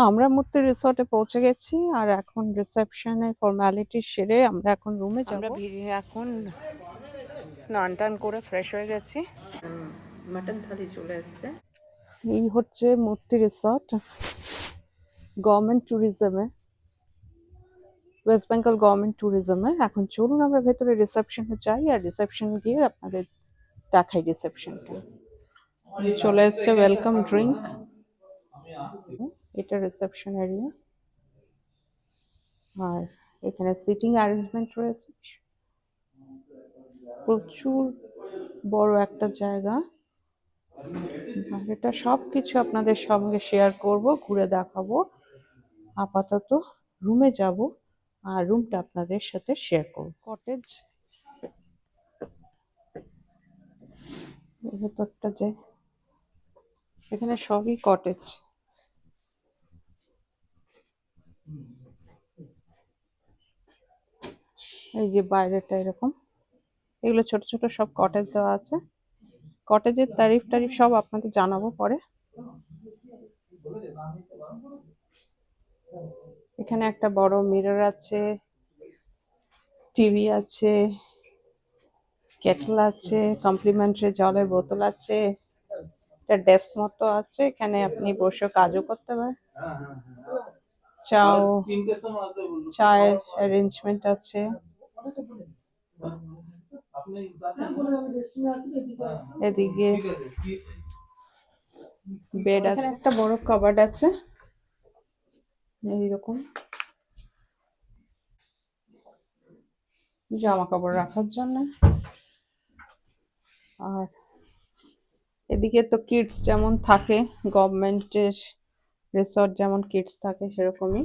আমরা মূর্তি রিসর্টে পৌঁছে গেছি আর এখন রিসেপশনের ফর্মালিটি সেরে আমরা এখন রুমে যাব। আমরা এখন স্নান টান করে ফ্রেশ হয়ে গেছি। মাটন থালি চলে এসেছে। এই হচ্ছে মূর্তি রিসর্ট, গভর্নমেন্ট ট্যুরিজমে, ওয়েস্ট বেঙ্গল গভর্নমেন্ট ট্যুরিজমে। এখন চলুন আমরা ভেতরে রিসেপশনে যাই আর রিসেপশন গিয়ে আপনাদের দেখাই রিসেপশনটা। চলে এসছে ওয়েলকাম ড্রিঙ্ক। এটা রিসেপশন এরিয়া আর এখানে সিটিং অ্যারেঞ্জমেন্ট রয়েছে। প্রচুর বড় একটা জায়গা। এটা সবকিছু আপনাদের সঙ্গে শেয়ার করব, ঘুরে দেখাবো। আপাতত রুমে যাব আর রুমটা আপনাদের সাথে শেয়ার করব। কটেজ ভেতরটা যে এখানে সবই কটেজ। এই যে বাইরেটা এরকম, এগুলো ছোট ছোট সব কটেজ দেওয়া আছে। কটেজের তারিফ সব আপনাদের জানাবো পরে। এখানে একটা বড় মিরর আছে, টিভি আছে, কেটল আছে, কমপ্লিমেন্টারি জলের বোতল আছে, একটা ডেস্ক মতো আছে, এখানে আপনি বসে কাজও করতে পারেন। চায়ের অ্যারেঞ্জমেন্ট আছে। এদিকে বেড আছে, একটা বড় কাবার্ড আছে এইরকম, জামা কাপড় রাখার জন্য। আর এদিকে তো কিডস যেমন থাকে, গভর্নমেন্টের রিসর্ট যেমন কিডস থাকে সেরকমই।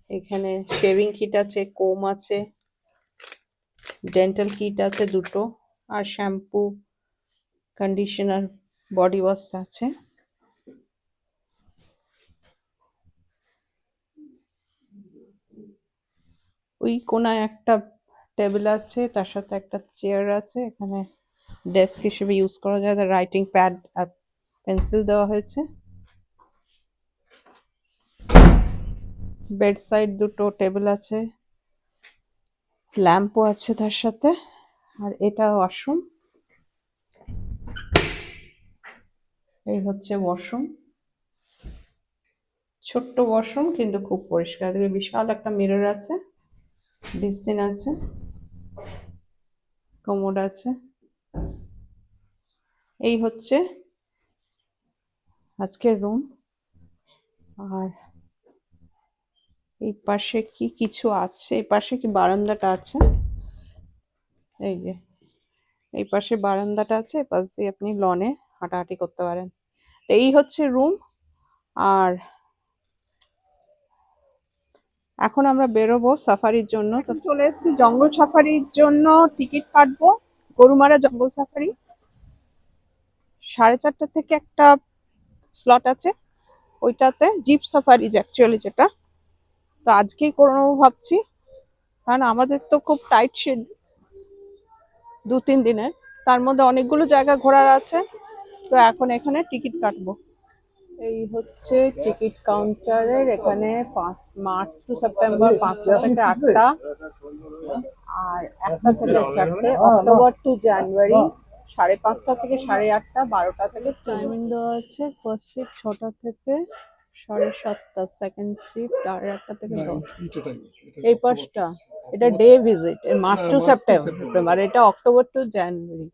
এখানে শেভিং কিট আছে, কোম আছে, ডেন্টাল কিট আছে দুটো, আর শ্যাম্পু, কন্ডিশনার, বডি ওয়াশ আছে। ওই কোনায় একটা টেবিল আছে, তার সাথে একটা চেয়ার আছে। এখানে ডেস্ক হিসেবে ইউজ করা যায়, রাইটিং প্যাড আর পেন্সিল দেওয়া হয়েছে। বেড সাইড দুটো টেবিল আছে, ল্যাম্পও আছে তার সাথে। আর এটা ওয়াশরুম। এই হচ্ছে ওয়াশরুম, ছোট্ট ওয়াশরুম কিন্তু খুব পরিষ্কার। এদিকে বিশাল একটা মিরর আছে, বেসিন আছে, কমোড আছে। এই হচ্ছে আজকের রুম। আর এই পাশে কি কিছু আছে, এই পাশে কি বারান্দাটা আছে, এই যে এই পাশে বারান্দাটা আছে, এই পাশ দিয়ে আপনি লনে হাঁটাহাঁটি করতে পারেন। এই হচ্ছে রুম। আর এখন আমরা বেরোবো সাফারির জন্য। তো চলে এসেছি জঙ্গল সাফারির জন্য, টিকিট কাটবো। গরুমারা জঙ্গল সাফারি 4:30 থেকে একটা স্লট আছে, ওইটাতে জিপ সাফারি অ্যাকচুয়ালি যেটা। তো আজকেই করে নেবো ভাবছি, কারণ আমাদের তো খুব টাইট শিডিউল 2-3 দিনের, তার মধ্যে অনেকগুলো জায়গা ঘোরার আছে। তো এখন এখানে টিকিট কাটবো। এই হচ্ছে টিকিট কাউন্টারের এখানে মার্চ টু সেপ্টেম্বর 5টা থেকে 8টা, আর 1টা থেকে 4টে, অক্টোবর টু জানুয়ারি 5:30 থেকে 8:30, 12টা থেকে। টাইমিং দেওয়া আছে, ফার্স্ট শিফট 6টা থেকে 7:30, সেকেন্ড শিফট 8:30 থেকে 10। এই পাঁচটা, এটা day visit, March to September, এটা October to January,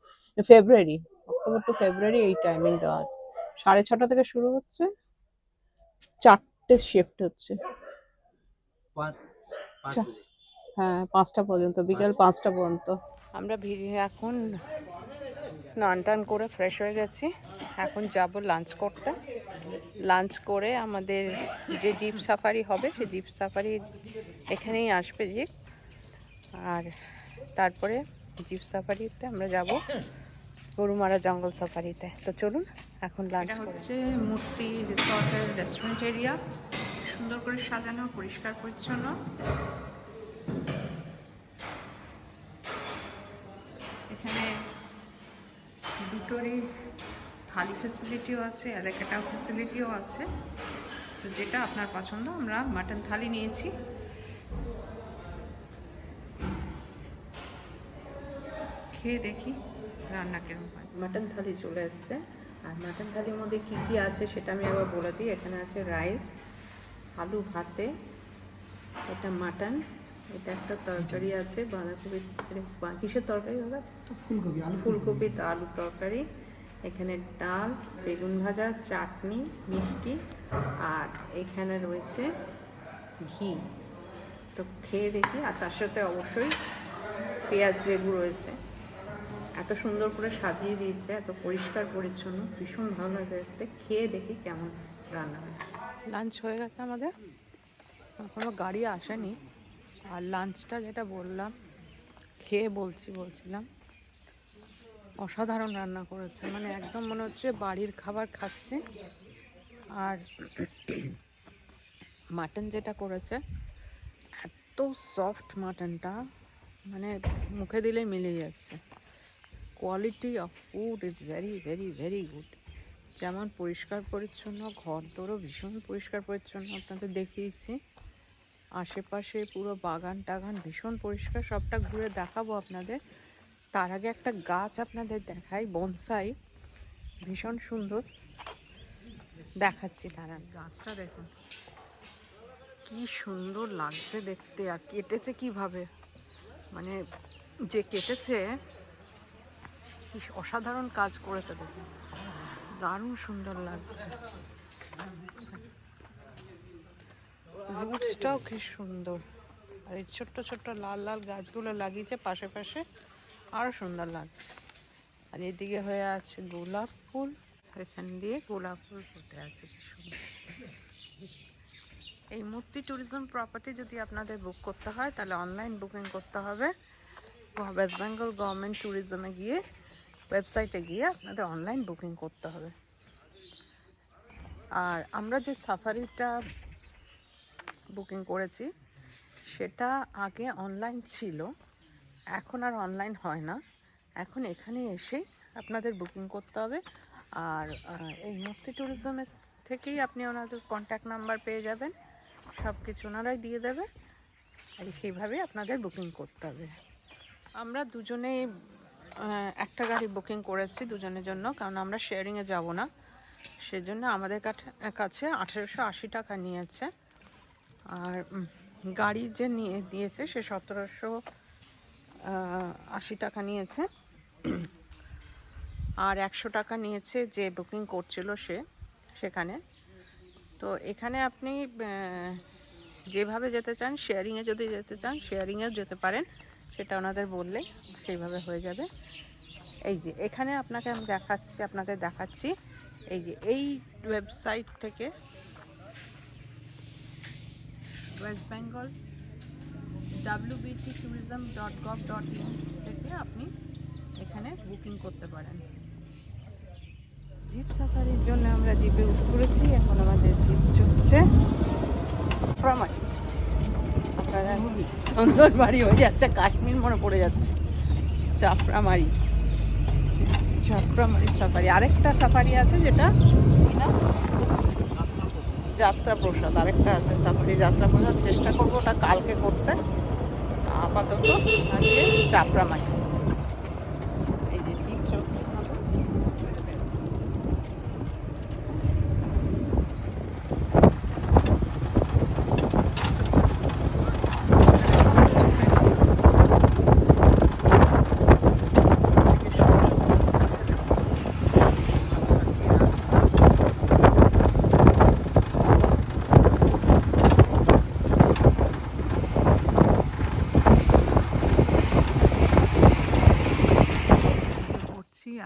February, October to February এই টাইমিং দেওয়া আছে। 6:30 থেকে শুরু হচ্ছে, 4টে শিফট হচ্ছে। হ্যাঁ, 5টা পর্যন্ত, বিকেল 5টা পর্যন্ত। আমরা এখন স্নান টান করে ফ্রেশ হয়ে গেছি, এখন যাব লাঞ্চ করতে। লাঞ্চ করে আমাদের যে জিপ সাফারি হবে সেই জিপ সাফারি এখানেই আসবে জিপ, আর তারপরে জিপ সাফারিতে আমরা যাব গরুমারা জঙ্গল সাফারিতে। তো চলুন এখন লাঞ্চ। এটা হচ্ছে মূর্তি রিসর্টের রেস্টুরেন্ট এরিয়া, সুন্দর করে সাজানো, পরিষ্কার পরিচ্ছন্ন। এখানে দুটোরই থালি ফেসিলিটিও আছে, এলাকাটাও ফেসিলিটিও আছে। তো যেটা আপনার পছন্দ, আমরা মাটন থালি নিয়েছি। খেয়ে দেখি রান্না কেমন হয়। মাটন থালি চলে এসছে, আর মাটন থালির মধ্যে কী কী আছে সেটা আমি একবার বলে দিই। এখানে আছে রাইস, আলু ভাতে, এটা মাটন, এটা একটা তরকারি আছে বাঁধাকপি, কিসের তরকারি দাদা? ফুলকপি তো আলুর তরকারি, এখানে ডাল, বেগুন ভাজা, চাটনি, মিষ্টি, আর এখানে রয়েছে ঘি। তো খেয়ে দেখি। আর তার সাথে অবশ্যই পেঁয়াজ লেবু রয়েছে। এত সুন্দর করে সাজিয়ে দিয়েছে, এত পরিষ্কার পরিচ্ছন্ন, ভীষণ ভালো লাগে দেখতে। খেয়ে দেখি কেমন রান্না হয়েছে। লাঞ্চ হয়ে গেছে আমাদের, এখনো গাড়ি আসেনি। আর লাঞ্চটা যেটা বললাম, খেয়ে বলছিলাম অসাধারণ রান্না করেছে, মানে একদম মনে হচ্ছে বাড়ির খাবার খাচ্ছে। আর মাটন যেটা করেছে, এত সফট মাটনটা, মানে মুখে দিলে মিলে যাচ্ছে। Quality of food is very very very good. যেমন পরিষ্কার পরিচ্ছন্ন, ঘর দোরও ভীষণ পরিষ্কার পরিচ্ছন্ন, আপনাদের দেখিয়েছি। আশেপাশে পুরো বাগান টাগান ভীষণ পরিষ্কার, সবটা ঘুরে দেখাবো আপনাদের। তার আগে একটা গাছ আপনাদের দেখাই, বনসাই, ভীষণ সুন্দর, দেখাচ্ছি দাঁড়ান। গাছটা দেখুন কি সুন্দর লাগছে দেখতে, আর কেটেছে কিভাবে, মানে যে কেটেছে কি অসাধারণ কাজ করেছে দেখুন, দারুণ সুন্দর লাগছে। রুটসটাও কি সুন্দর, আর এই ছোট্ট ছোট্ট লাল লাল গাছগুলো লাগিয়েছে পাশে পাশে, আরও সুন্দর লাগছে। আর এদিকে হয়ে আছে গোলাপ ফুল, এখান দিয়ে গোলাপ ফুল ফুটে আছে কি সুন্দর। এই মূর্তি ট্যুরিজম প্রপার্টি যদি আপনাদের বুক করতে হয় তাহলে অনলাইন বুকিং করতে হবে। ওয়েস্ট বেঙ্গল গভর্নমেন্ট ট্যুরিজমে গিয়ে, ওয়েবসাইটে গিয়ে আপনাদের অনলাইন বুকিং করতে হবে। আর আমরা যে সাফারিটা বুকিং করেছি সেটা আগে অনলাইন ছিল, এখন আর অনলাইন হয় না, এখন এখানে এসে আপনাদের বুকিং করতে হবে। আর এই মুক্তি ট্যুরিজমের থেকেই আপনি ওনাদের কন্ট্যাক্ট নাম্বার পেয়ে যাবেন, সব কিছু ওনারাই দিয়ে দেবে, আর সেইভাবেই আপনাদের বুকিং করতে হবে। আমরা দুজনেই একটা গাড়ি বুকিং করেছি দুজনের জন্য, কারণ আমরা শেয়ারিংয়ে যাব না, সেজন্য আমাদের কাছে 1880 টাকা নিয়েছে। আর গাড়ি যে নিয়ে দিয়েছে সে 1780 টাকা নিয়েছে। আর 100 টাকা নিয়েছে যে বুকিং করছিল সেখানে। তো এখানে আপনি যেভাবে যেতে চান, শেয়ারিংয়ে যদি যেতে চান শেয়ারিংয়েও যেতে পারেন, সেটা ওনাদের বললে সেইভাবে হয়ে যাবে। এই যে এখানে আপনাদের দেখাচ্ছি, এই যে এই ওয়েবসাইট থেকে, ওয়েস্ট বেঙ্গল wbttourism.gov.in থেকে আপনি এখানে বুকিং করতে পারেন। জিপ সাফারির জন্য আমরা দ্বীপে উঠে পড়েছি, এখন আমাদের জিপ চলছে চাপড়ামারি। আপনারা চন্দনবাড়ি হয়ে যাচ্ছে, কাশ্মীর মনে পড়ে যাচ্ছে। চাপড়ামারি সাফারি, আরেকটা সাফারি আছে যেটা যাত্রা প্রসাদ, আরেকটা আছে সাফারি যাত্রা প্রসাদ, চেষ্টা করবো ওটা কালকে করতে। আপাতত আজকে চাপড়ামারি। এই যে জিপ চলছে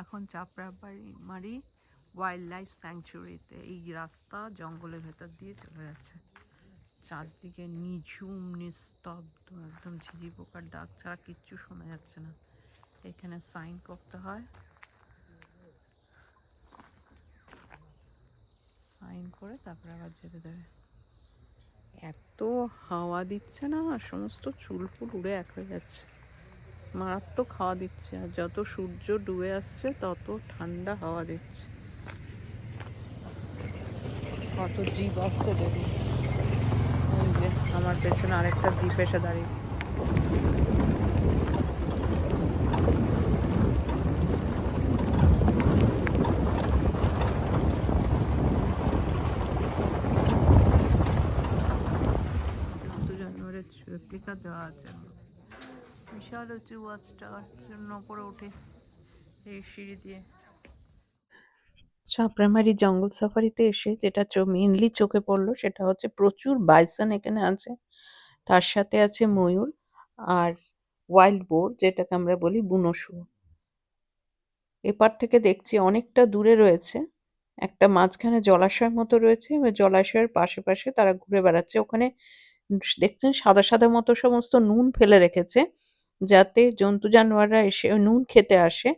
এখন চাপড়ামারি ওয়াইল্ড লাইফ স্যাংচুয়ারিতে। এই রাস্তা জঙ্গলের ভেতর দিয়ে চলে যাচ্ছে, চারদিকে নিঝুম নিস্তব্ধ, একদম ঝিঝি পোকার ডাক ছাড়া কিচ্ছু শোনা যাচ্ছে না। এখানে সাইন করতে হয়, সাইন করে তারপরে আবার যেতে দেবে। এত হাওয়া দিচ্ছে না, সমস্ত চুল ফুল উড়ে এক হয়ে যাচ্ছে, মারাত্মক হাওয়া দিচ্ছে। আর যত সূর্য ডুবে আসছে তত ঠান্ডা হাওয়া দিচ্ছে। কত জিপ আসছে দেখুন। ওই যে আমার পেছনে আরেকটা জিপ এসে দাঁড়িয়ে। জন্তু জানোয়ারের রেপ্লিকা দেওয়া আছে, বিশাল উঁচু ওয়াচ টাওয়ার জন্য উপরে উঠে এই সিঁড়ি দিয়ে। সাপড়ামারি জঙ্গল সাফারিতে এসে যেটা মেইনলি চোখে পড়লো সেটা হচ্ছে প্রচুর বাইসন এখানে আছে, তার সাথে আছে ময়ূর আর ওয়াইল্ড বোর যেটাকে আমরা বলি বুনো শুয়োর। এপার থেকে দেখছি অনেকটা দূরে রয়েছে একটা মাঝখানে জলাশয়ের মতো রয়েছে, এবং জলাশয়ের পাশে পাশে তারা ঘুরে বেড়াচ্ছে। ওখানে দেখছেন সাদা সাদা মতো সমস্ত নুন ফেলে রেখেছে যাতে জন্তু জানোয়াররা এসে ওই নুন খেতে আসে।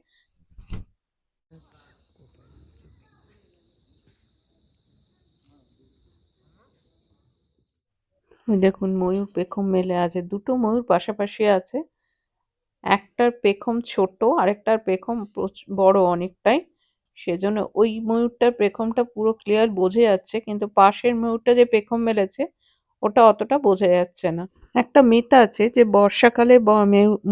ওই দেখুন ময়ূর পেখম মেলে আছে, দুটো ময়ূর পাশাপাশি আছে, একটার পেখম ছোট আরেকটার পেখম বড় অনেকটাই, সেজন্য ওই ময়ূরটার পেখমটা পুরো ক্লিয়ার বোঝা যাচ্ছে, কিন্তু পাশের ময়ূরটা যে পেখম মেলেছে ওটা অতটা বোঝা যাচ্ছে না। একটা মিথ আছে যে বর্ষাকালে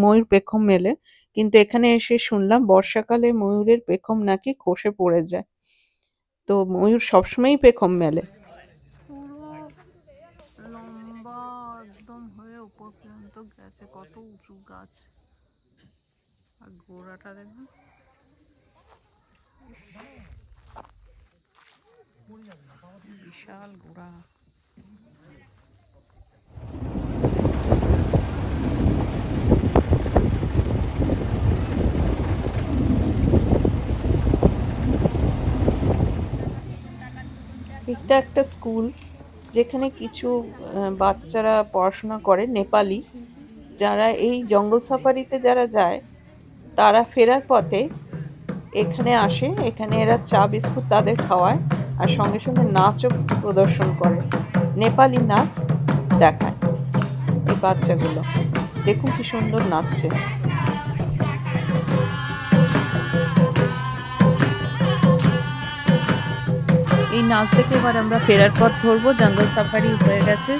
ময়ূর পেখম মেলে, কিন্তু এখানে এসে শুনলাম বর্ষাকালে ময়ূরের পেখম নাকি খসে পড়ে যায়, তো ময়ূর সবসময়ই পেখম মেলে। পুরো লম্বা একদম হয়ে উপর পর্যন্ত গেছে, কত উঁচু গাছ, আর গোড়াটা দেখুন বিশাল গোড়া। এটা একটা স্কুল যেখানে কিছু বাচ্চারা পড়াশোনা করে, নেপালি, যারা এই জঙ্গল সাফারিতে যারা যায় তারা ফেরার পথে এখানে আসে, এখানে এরা চা বিস্কুট তাদের খাওয়ায় আর সঙ্গে সঙ্গে নাচও প্রদর্শন করে, নেপালি নাচ দেখায়। এই বাচ্চাগুলো দেখুন কি সুন্দর নাচছে। এই নাচ দেখে এবার আমরা ফেরার পথ ধরবো, জঙ্গল সাফারি হয়ে গেছে,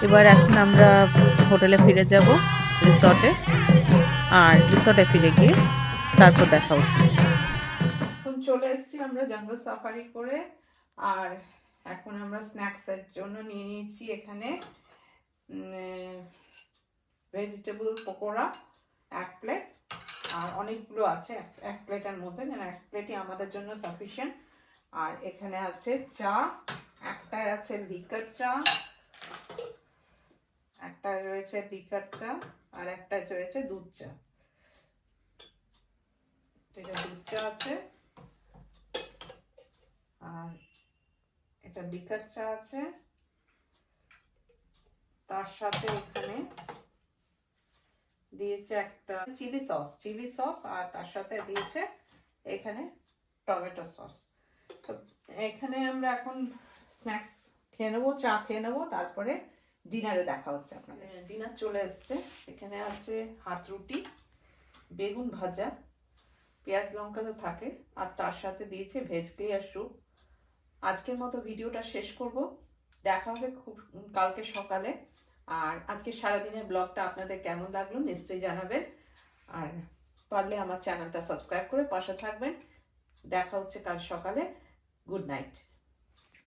এবার এখন আমরা হোটেলে ফিরে যাব রিসর্টে, আর রিসর্টে ফিরে গিয়ে তারপর দেখা হচ্ছে। এখন চলে এসেছি আমরা জঙ্গল সাফারি করে, আর এখন আমরা স্ন্যাক্সের জন্য নিয়ে নিয়েছি এখানে ভেজিটেবল পকোড়া 1 প্লেট, আর অনেকগুলো আছে এক প্লেটের মধ্যে, যেন 1 প্লেটই আমাদের জন্য সাফিসিয়েন্ট। আর এখানে আছে চা, একটাই আছে লিকার চা, একটা রয়েছে লিকার চা, আর একটা রয়েছে দুধ চা। এটা দুধ চা আছে, আর এটা লিকার চা আছে, তার সাথে এখানে দিয়েছে একটা চিলি সস, আর তার সাথে দিয়েছে এখানে টমেটো সস। তো এখানে আমরা এখন স্ন্যাক্স খেয়ে নেবো, চা খেয়ে নেবো, তারপরে ডিনারে দেখা হচ্ছে আপনাদের। ডিনার চলে এসছে, এখানে আছে হাত রুটি, বেগুন ভাজা, পেঁয়াজ লঙ্কা তো থাকে, আর তার সাথে দিয়েছে ভেজ ক্লিয়ার স্যুপ। আজকের মতো ভিডিওটা শেষ করব, দেখা হবে খুব কালকে সকালে। আর আজকে সারাদিনের ব্লগটা আপনাদের কেমন লাগলো নিশ্চয়ই জানাবেন, আর পারলে আমার চ্যানেলটা সাবস্ক্রাইব করে পাশে থাকবেন। দেখা হচ্ছে কাল সকালে। Good night.